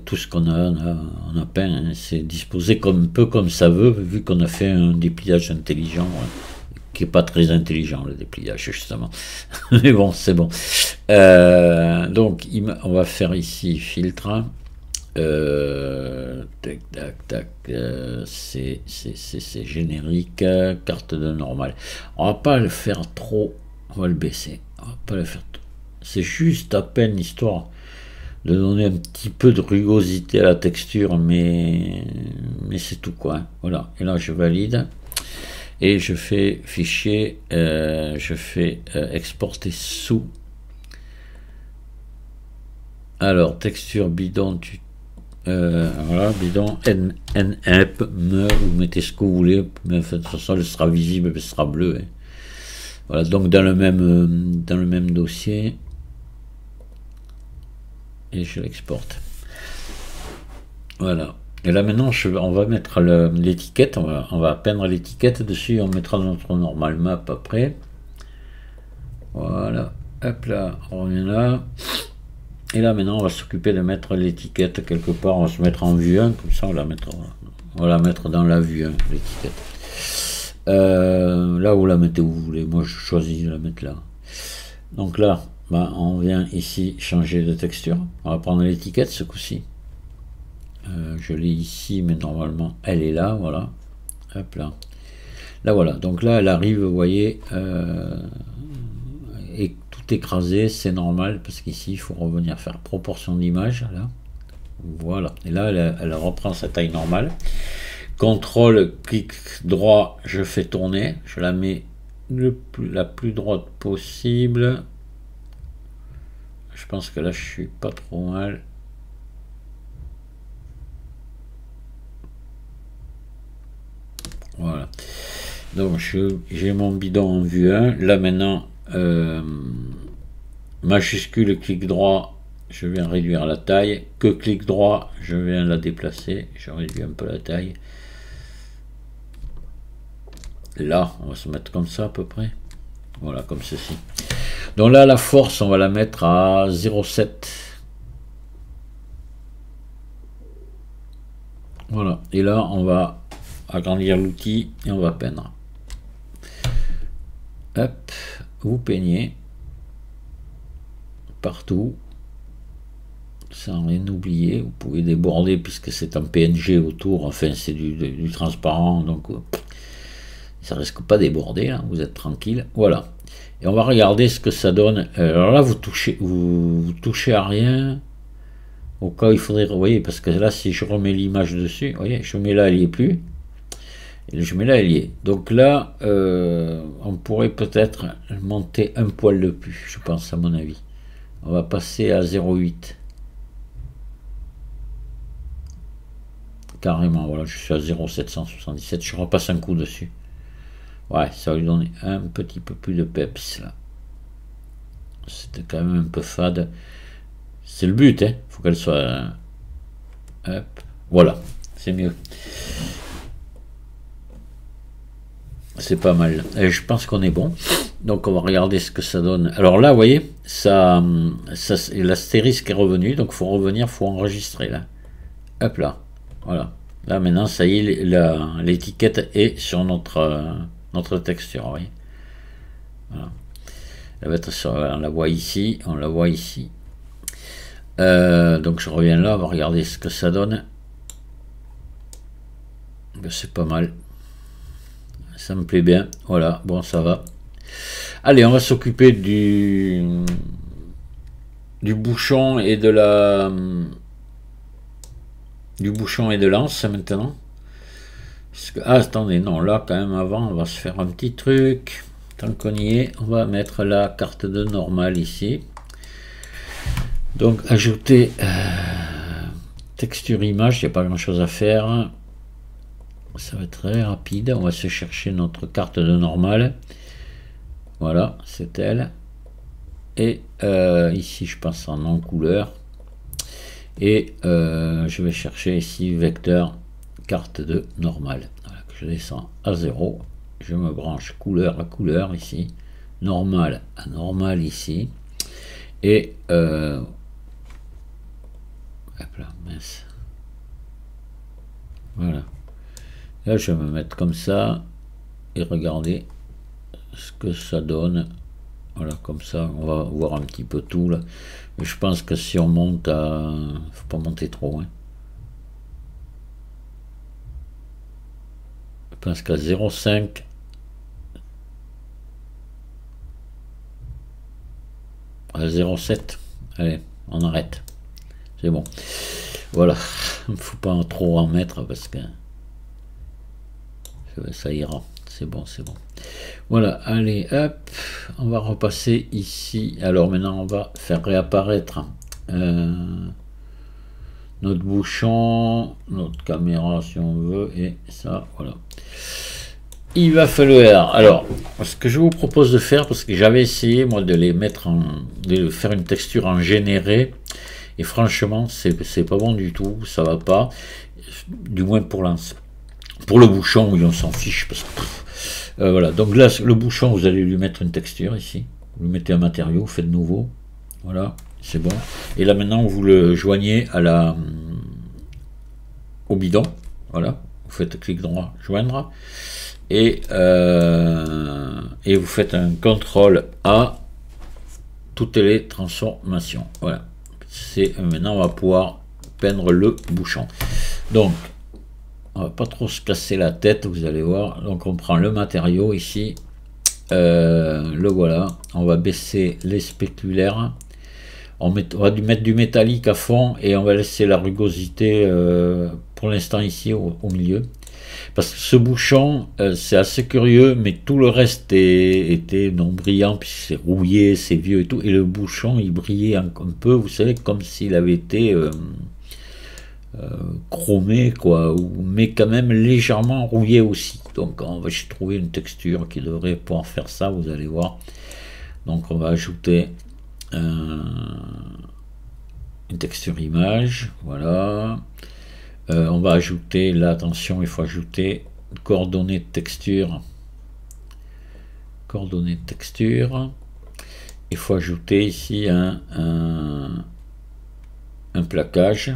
tout ce qu'on on a peint. Hein, c'est disposé un peu comme ça veut, vu qu'on a fait un dépliage intelligent. Ouais. Qui n'est pas très intelligent, le dépliage, justement. Mais bon, c'est bon. Donc, on va faire ici filtre. Tac, tac, tac. C'est générique. Carte de normal. On va pas le faire trop. On va le baisser. On va pas le faire trop. C'est juste à peine histoire de donner un petit peu de rugosité à la texture, mais c'est tout, quoi. Hein. Voilà. Et là, je valide. Et je fais fichier, je fais exporter sous. Alors, texture bidon, voilà, bidon, NP, vous mettez ce que vous voulez, mais de toute façon, elle sera visible, elle sera bleue. Hein. Voilà, donc dans le même dossier, et je l'exporte. Voilà. Et là maintenant, on va mettre l'étiquette, on va peindre l'étiquette dessus, on mettra notre normal map après. Voilà, hop là, on revient là. Et là maintenant, on va s'occuper de mettre l'étiquette quelque part, on va se mettre en vue 1, comme ça on va la mettre dans la vue 1, l'étiquette. Là vous la mettez où vous voulez, moi je choisis de la mettre là. Donc là, on vient ici changer de texture, on va prendre l'étiquette ce coup-ci. Je l'ai ici, mais normalement elle est là, voilà. Hop là. Là voilà, donc là elle arrive, vous voyez, et tout écrasé, c'est normal, parce qu'ici il faut revenir faire proportion d'image, là. Voilà, et là elle reprend sa taille normale. CTRL, clic droit, je fais tourner, je la mets la plus droite possible. Je pense que là je suis pas trop mal. Voilà, donc j'ai mon bidon en vue 1. Là maintenant, majuscule, clic droit, je viens réduire la taille. Que clic droit, je viens la déplacer, je réduis un peu la taille. là, on va se mettre comme ça à peu près. Voilà, comme ceci. Donc là, la force, on va la mettre à 0,7. Voilà. Et là, on va agrandir l'outil et on va peindre. Hop, vous peignez partout sans rien oublier. Vous pouvez déborder puisque c'est un PNG autour. Enfin, c'est du transparent, donc ça risque pas déborder. Là, vous êtes tranquille. Voilà. Et on va regarder ce que ça donne. Alors là, vous touchez à rien. Au cas où il faudrait, vous voyez, parce que là, si je remets l'image dessus, vous voyez, je mets là, elle n'y est plus. Et je mets là, elle y est. Donc là, on pourrait peut-être monter un poil de plus, je pense, à mon avis. On va passer à 0,8. Carrément, voilà, je suis à 0,777. Je repasse un coup dessus. Ouais, ça va lui donner un petit peu plus de peps, là. C'était quand même un peu fade. C'est le but, hein. Faut qu'elle soit... hop. Voilà, c'est mieux. C'est pas mal. Et je pense qu'on est bon. Donc on va regarder ce que ça donne. Alors là, vous voyez, l'astérisque est revenu. Donc il faut revenir, il faut enregistrer là. Hop là. Voilà. Là maintenant, ça y est, l'étiquette est sur notre texture. Vous voyez. Voilà. Elle va être sur, on la voit ici. On la voit ici. Donc je reviens là, on va regarder ce que ça donne. C'est pas mal. Ça me plaît bien. Voilà, bon, ça va. Allez, on va s'occuper du bouchon et de l'anse maintenant. Ah, attendez, non, là quand même avant, on va se faire un petit truc. Tant qu'on y est, on va mettre la carte de normale ici. Donc ajouter texture image, il n'y a pas grand chose à faire. Ça va être très rapide. On va se chercher notre carte de normale. Voilà, c'est elle. Et ici, je passe en non couleur. Et je vais chercher ici vecteur carte de normale. Voilà, je descends à 0. Je me branche couleur à couleur ici. Normal à normal ici. Et hop là, mince. Voilà. Là, je vais me mettre comme ça et regarder ce que ça donne. Voilà, comme ça, on va voir un petit peu tout là. Mais je pense que si on monte à... faut pas monter trop, hein. Je pense qu'à 0,5... à 0,7. Allez, on arrête. C'est bon. Voilà. Il ne faut pas trop en mettre parce que... ça ira, c'est bon, c'est bon. Voilà, allez, hop, on va repasser ici. Alors maintenant, on va faire réapparaître notre bouchon, notre caméra si on veut, et ça, voilà. Il va falloir, alors, ce que je vous propose de faire, parce que j'avais essayé, moi, de les mettre de faire une texture en généré, et franchement, c'est pas bon du tout, ça va pas, du moins pour l'instant. Pour le bouchon, oui, on s'en fiche parce que voilà. Donc là, le bouchon, vous allez lui mettre une texture ici. Vous mettez un matériau, faites nouveau. Voilà, c'est bon. Et là maintenant, vous le joignez à au bidon. Voilà, vous faites clic droit, joindre, et vous faites un CTRL A, toutes les transformations. Voilà. C'est maintenant, on va pouvoir peindre le bouchon. Donc on va pas trop se casser la tête, vous allez voir. Donc on prend le matériau ici, le voilà. On va baisser les spéculaires. On va mettre du métallique à fond et on va laisser la rugosité pour l'instant ici au milieu. Parce que ce bouchon, c'est assez curieux, mais tout le reste était non brillant, puis c'est rouillé, c'est vieux et tout. Et le bouchon, il brillait un peu, vous savez, comme s'il avait été... chromé quoi, mais quand même légèrement rouillé aussi. Donc on va trouver une texture qui devrait pouvoir faire ça, vous allez voir. Donc on va ajouter une texture image, voilà. On va ajouter là, attention, il faut ajouter coordonnées de texture. coordonnées de texture. Il faut ajouter ici un plaquage.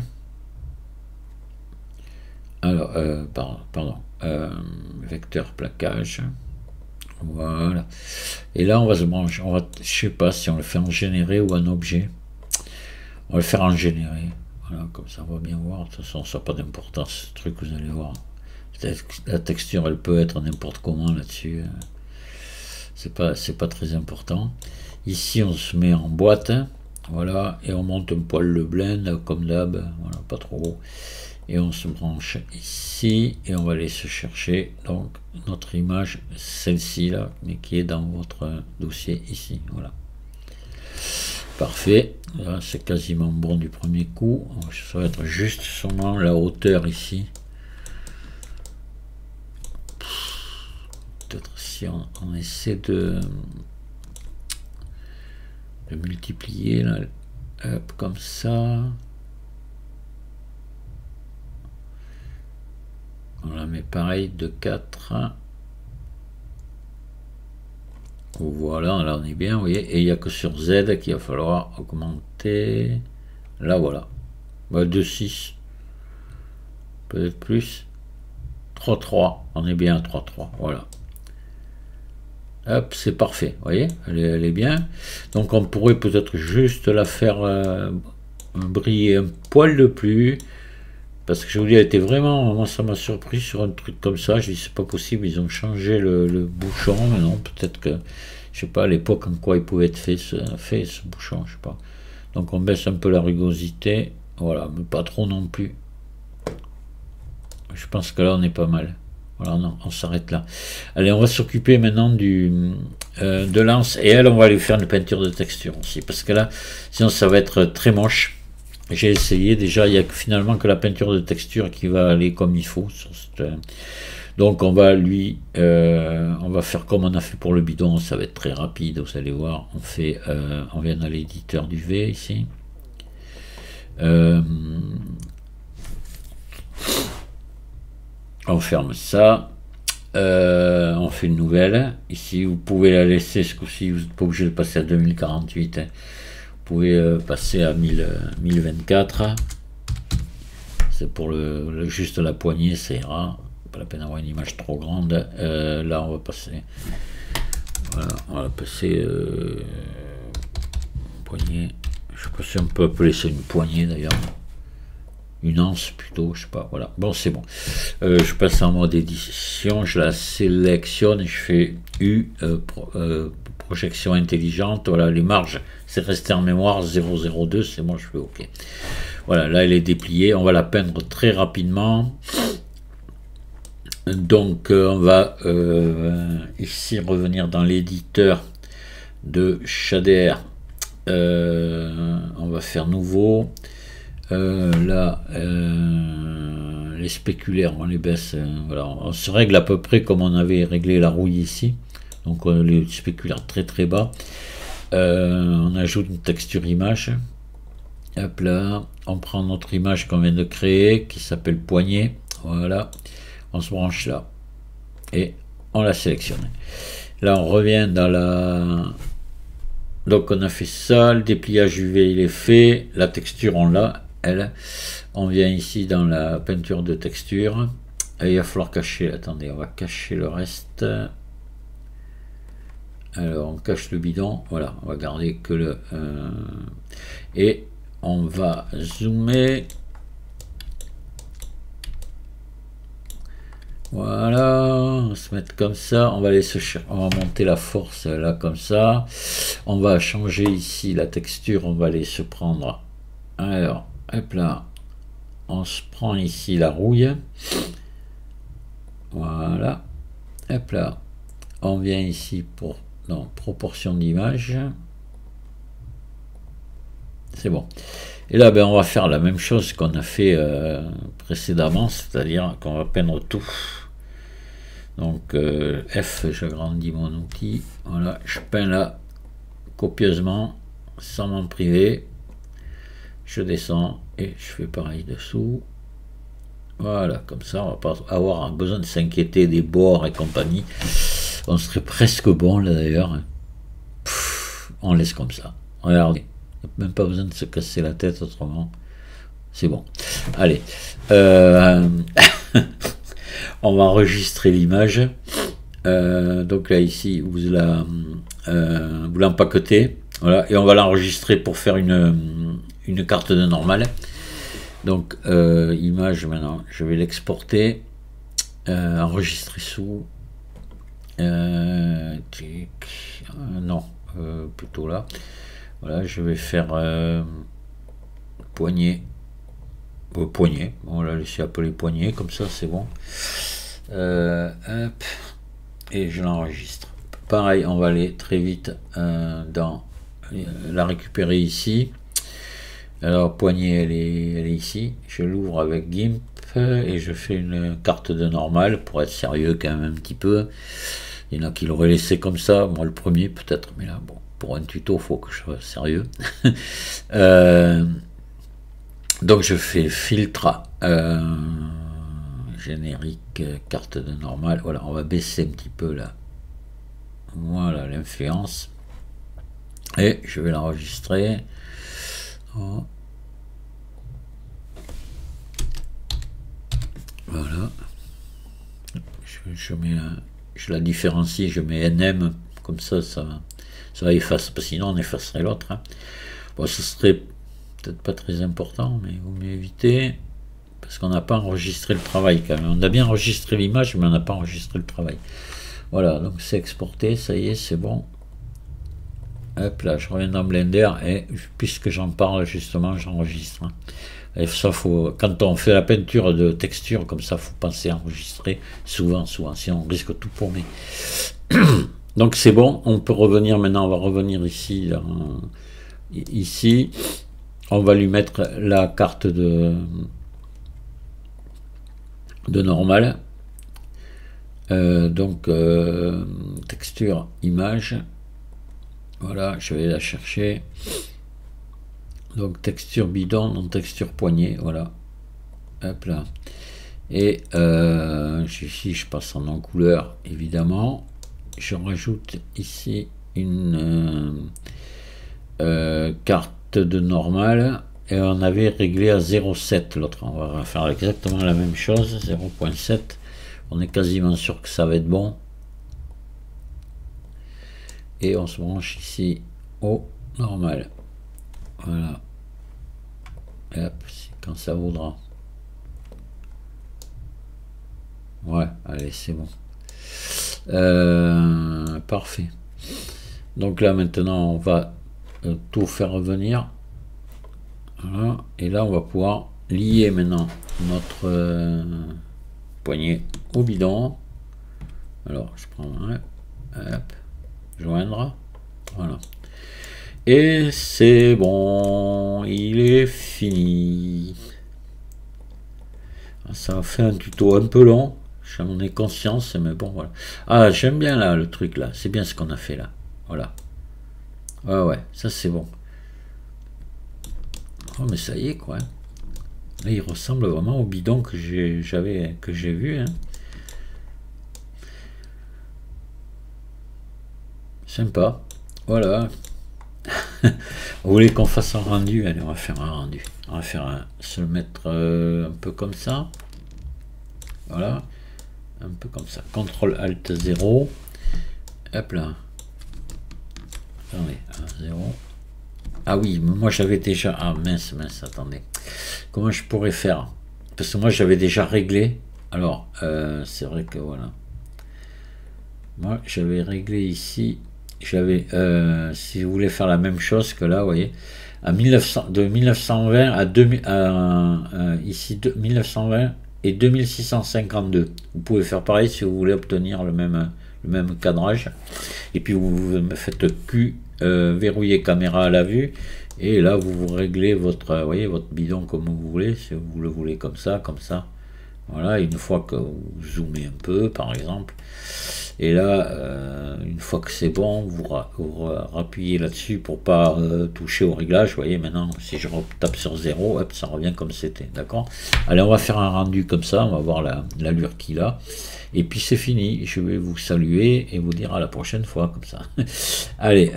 Alors, pardon, vecteur plaquage. Voilà. Et là, on va se brancher. Je sais pas si on le fait en généré ou en objet. On va le faire en généré. Voilà, comme ça, on va bien voir. De toute façon, ça n'a pas d'importance, ce truc, vous allez voir. La texture, elle peut être n'importe comment là-dessus. C'est pas très important. Ici, on se met en boîte. Voilà, et on monte un poil le blend, comme d'hab. Voilà, pas trop haut. Et on se branche ici et on va aller se chercher donc notre image, celle-ci là, mais qui est dans votre dossier ici. Voilà, parfait. Là c'est quasiment bon du premier coup. Ça va être juste sûrement la hauteur ici. Peut-être si on essaie de multiplier là, hop, comme ça. On la met pareil de 4. Voilà, là on est bien, vous voyez. Et il n'y a que sur Z qu'il va falloir augmenter. Là, voilà. Bah, de 6. Peut-être plus. 3,3. On est bien à 3,3. Voilà. Hop, c'est parfait. Vous voyez, elle est bien. Donc on pourrait peut-être juste la faire briller un poil de plus. Parce que je vous dis, elle était vraiment, moi ça m'a surpris sur un truc comme ça. Je dis, c'est pas possible, ils ont changé le bouchon. Mais non, peut-être que, je sais pas, à l'époque en quoi il pouvait être fait ce bouchon, je sais pas. Donc on baisse un peu la rugosité. Voilà, mais pas trop non plus. Je pense que là on est pas mal. Voilà, non, on s'arrête là. Allez, on va s'occuper maintenant de Lance. Et elle, on va lui faire une peinture de texture aussi. Parce que là, sinon ça va être très moche. J'ai essayé, déjà il n'y a finalement que la peinture de texture qui va aller comme il faut sur donc on va on va faire comme on a fait pour le bidon, ça va être très rapide, vous allez voir. On vient dans l'éditeur du V ici, on ferme ça, on fait une nouvelle ici. Vous pouvez la laisser ce coup-ci, vous n'êtes pas obligé de passer à 2048, hein. Vous pouvez passer à 1024. C'est pour juste la poignée, ça ira. Pas la peine d'avoir une image trop grande. Là, on va passer. Voilà, on va passer poignée. Je sais pas si on peut appeler ça une poignée d'ailleurs. Une anse plutôt, je sais pas. Voilà. Bon, c'est bon. Je passe en mode édition. Je la sélectionne et je fais U. Projection intelligente, voilà, les marges, c'est resté en mémoire 002, c'est bon, je fais OK. Voilà, là elle est dépliée, on va la peindre très rapidement. Donc on va ici revenir dans l'éditeur de shader, on va faire nouveau. Là les spéculaires, on les baisse, voilà, on se règle à peu près comme on avait réglé la rouille ici. Donc les spéculaires très très bas. On ajoute une texture image. Hop là, on prend notre image qu'on vient de créer qui s'appelle poignée. Voilà, on se branche là et on la sélectionne. Là on revient dans la... Donc on a fait ça, le dépliage UV il est fait, la texture on l'a, elle. On vient ici dans la peinture de texture. Et il va falloir cacher, attendez, on va cacher le reste. Alors on cache le bidon, voilà, on va garder que le... et on va zoomer. Voilà, on va se mettre comme ça, on va aller on va monter la force là comme ça. On va changer ici la texture, on va aller se prendre... Alors, hop là, on se prend ici la rouille. Voilà, hop là, on vient ici pour... Non, proportion d'image. C'est bon. Et là, ben, on va faire la même chose qu'on a fait précédemment, c'est-à-dire qu'on va peindre tout. Donc, F, j'agrandis mon outil. Voilà, je peins là copieusement, sans m'en priver. Je descends et je fais pareil dessous. Voilà, comme ça, on va pas avoir besoin de s'inquiéter des bords et compagnie. On serait presque bon là d'ailleurs. On laisse comme ça. Regardez. Même pas besoin de se casser la tête autrement. C'est bon. Allez. On va enregistrer l'image. Donc là ici vous l'empaquetez. Voilà. Et on va l'enregistrer pour faire une carte de normale. Donc image maintenant. Je vais l'exporter. Enregistrer sous. Non. Plutôt là. Voilà, je vais faire poignée. Poignée. On l'a laissé appeler poignée, comme ça c'est bon. Hop. Et je l'enregistre. Pareil, on va aller très vite dans la récupérer ici. Alors poignée, elle est ici. Je l'ouvre avec GIMP et je fais une carte de normale pour être sérieux quand même un petit peu. Il y en a qui l'auraient laissé comme ça, moi le premier peut-être, mais là bon, pour un tuto il faut que je sois sérieux. Donc je fais filtre générique, carte de normale. Voilà, on va baisser un petit peu là. Voilà l'influence. Et je vais l'enregistrer. Oh. Voilà. Je la différencie, je mets NM, comme ça efface, parce que sinon on effacerait l'autre. Hein. Bon, ce serait peut-être pas très important, mais il vaut mieux éviter, parce qu'on n'a pas enregistré le travail quand même. On a bien enregistré l'image, mais on n'a pas enregistré le travail. Voilà, donc c'est exporté, ça y est, c'est bon. Hop là, je reviens dans Blender, et puisque j'en parle justement, j'enregistre. Hein. Et ça, quand on fait la peinture de texture comme ça, faut penser à enregistrer souvent, sinon on risque tout paumé. Donc c'est bon, on peut revenir maintenant, on va revenir ici, ici, on va lui mettre la carte de normal. Donc texture, image, voilà, je vais la chercher. Donc texture bidon, non texture poignée, voilà. Hop là. Et ici je passe en couleur évidemment. Je rajoute ici une carte de normale. Et on avait réglé à 0,7 l'autre. On va faire exactement la même chose, 0,7. On est quasiment sûr que ça va être bon. Et on se branche ici au normal. Voilà. Hop, quand ça voudra. Ouais, allez, c'est bon. Parfait. Donc là, maintenant, on va tout faire revenir. Voilà. Et là, on va pouvoir lier maintenant notre poignée au bidon. Alors, je prends un. Hop, joindre. Voilà. Et c'est bon, il est fini. Ça a fait un tuto un peu long, j'en ai conscience, mais bon, voilà. Ah, j'aime bien là, le truc là, c'est bien ce qu'on a fait là. Voilà. Ouais, ça c'est bon. Oh, mais ça y est, quoi. Là, il ressemble vraiment au bidon que j'ai vu. Hein. Sympa. Voilà. Vous voulez qu'on fasse un rendu? Allez, on va faire un rendu. On va se mettre un peu comme ça. Voilà. Un peu comme ça. CTRL ALT 0. Hop là. Attendez. 0. Ah oui, moi j'avais déjà... Ah mince, attendez. Comment je pourrais faire? Parce que moi j'avais déjà réglé. Alors, c'est vrai que voilà. Moi j'avais réglé ici. J'avais, si vous voulez faire la même chose que là, vous voyez, à de 1920 à 2000, ici 1920 et 2652. Vous pouvez faire pareil si vous voulez obtenir le même cadrage. Et puis vous faites Q, verrouiller caméra à la vue, et là vous réglez votre, voyez, votre bidon comme vous voulez, si vous le voulez comme ça. Voilà, une fois que vous zoomez un peu, par exemple. Et là, une fois que c'est bon, vous rappuyez là-dessus pour pas toucher au réglage. Vous voyez, maintenant, si je tape sur 0, hop, ça revient comme c'était. D'accord? Allez, on va faire un rendu comme ça. On va voir l'allure qu'il a. Et puis c'est fini. Je vais vous saluer et vous dire à la prochaine fois, comme ça. Allez,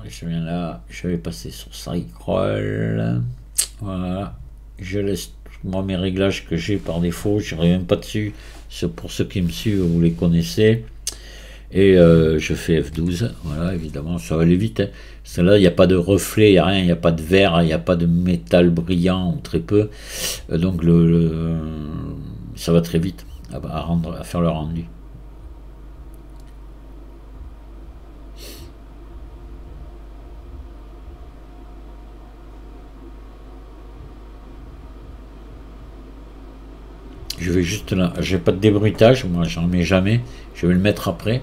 je viens là. Je vais passer sur Cycroll. Voilà. Je laisse moi mes réglages que j'ai par défaut. Je ne reviens pas dessus. Pour ceux qui me suivent, vous les connaissez. Et je fais F12. Voilà, évidemment, ça va aller vite. Hein. Là, il n'y a pas de reflet, il n'y a rien, il n'y a pas de verre, il n'y a pas de métal brillant, ou très peu. Donc ça va très vite à faire le rendu. Je vais juste là, j'ai pas de débruitage, moi j'en mets jamais, je vais le mettre après.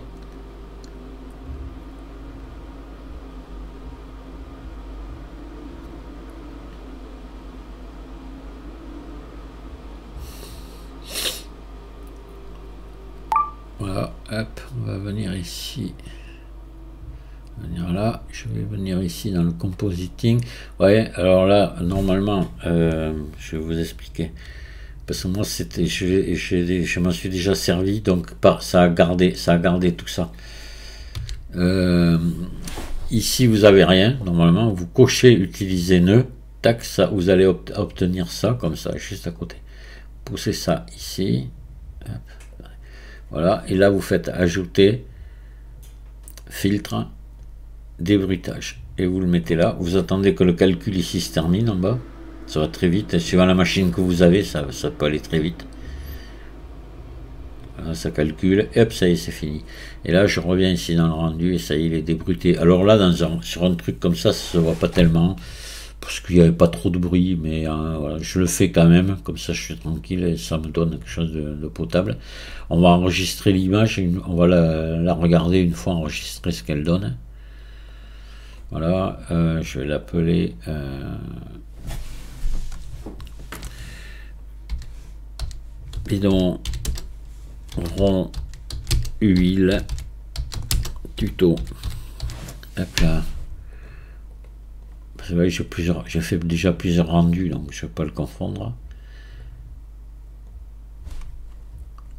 Voilà, hop, on va venir ici. Venir là, je vais venir ici dans le compositing. Ouais, alors là, normalement, je vais vous expliquer. Parce que moi, c'était, je m'en suis déjà servi, donc ça a gardé tout ça. Ici, vous avez rien, normalement, vous cochez utiliser nœud, tac, ça, vous allez obtenir ça, comme ça, juste à côté. Poussez ça ici, hop. Voilà, et là vous faites ajouter filtre, débruitage, et vous le mettez là. Vous attendez que le calcul ici se termine en bas, ça va très vite. Suivant la machine que vous avez, ça peut aller très vite. Voilà, ça calcule, et hop, ça y est, c'est fini. Et là, je reviens ici dans le rendu, et ça y est, il est débruité. Alors là, sur un truc comme ça se voit pas tellement, parce qu'il n'y avait pas trop de bruit, mais voilà, je le fais quand même, comme ça je suis tranquille et ça me donne quelque chose de potable. On va enregistrer l'image, on va la regarder une fois enregistrer ce qu'elle donne. Voilà, je vais l'appeler bidon rond huile tuto. Hop là. Parce que j'ai fait déjà plusieurs rendus, donc je ne vais pas le confondre.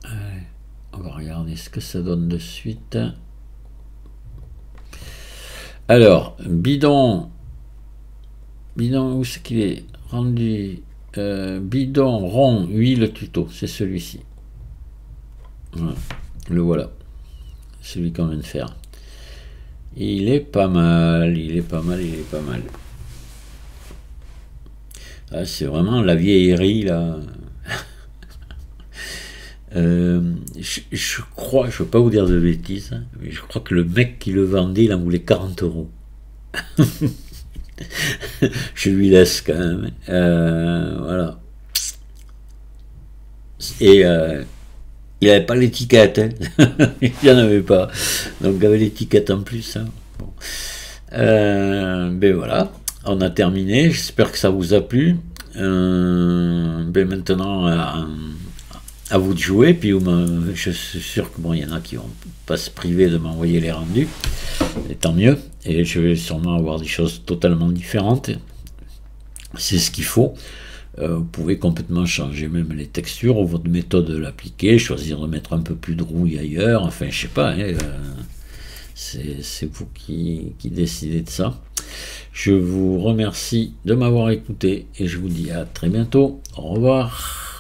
Allez, on va regarder ce que ça donne de suite. Alors, bidon, où c'est qu'il est rendu? Bidon rond huile tuto, c'est celui-ci. Voilà, le voilà, celui qu'on vient de faire. Il est pas mal, il est pas mal. Ah, c'est vraiment la vieillerie là. Je crois, je ne veux pas vous dire de bêtises, hein, mais je crois que le mec qui le vendait, il en voulait 40 €. Je lui laisse quand même. Voilà. Et il n'avait pas l'étiquette. Hein. Il n'y en avait pas. Donc avec l'étiquette en plus. Hein. Bon. Ben voilà. On a terminé. J'espère que ça vous a plu. Ben maintenant, à vous de jouer. Puis je suis sûr que bon, il y en a qui vont pas se priver de m'envoyer les rendus. Et tant mieux. Et je vais sûrement avoir des choses totalement différentes. C'est ce qu'il faut. Vous pouvez complètement changer même les textures ou votre méthode de l'appliquer, choisir de mettre un peu plus de rouille ailleurs, enfin je sais pas, hein, c'est vous qui décidez de ça. Je vous remercie de m'avoir écouté et je vous dis à très bientôt. Au revoir.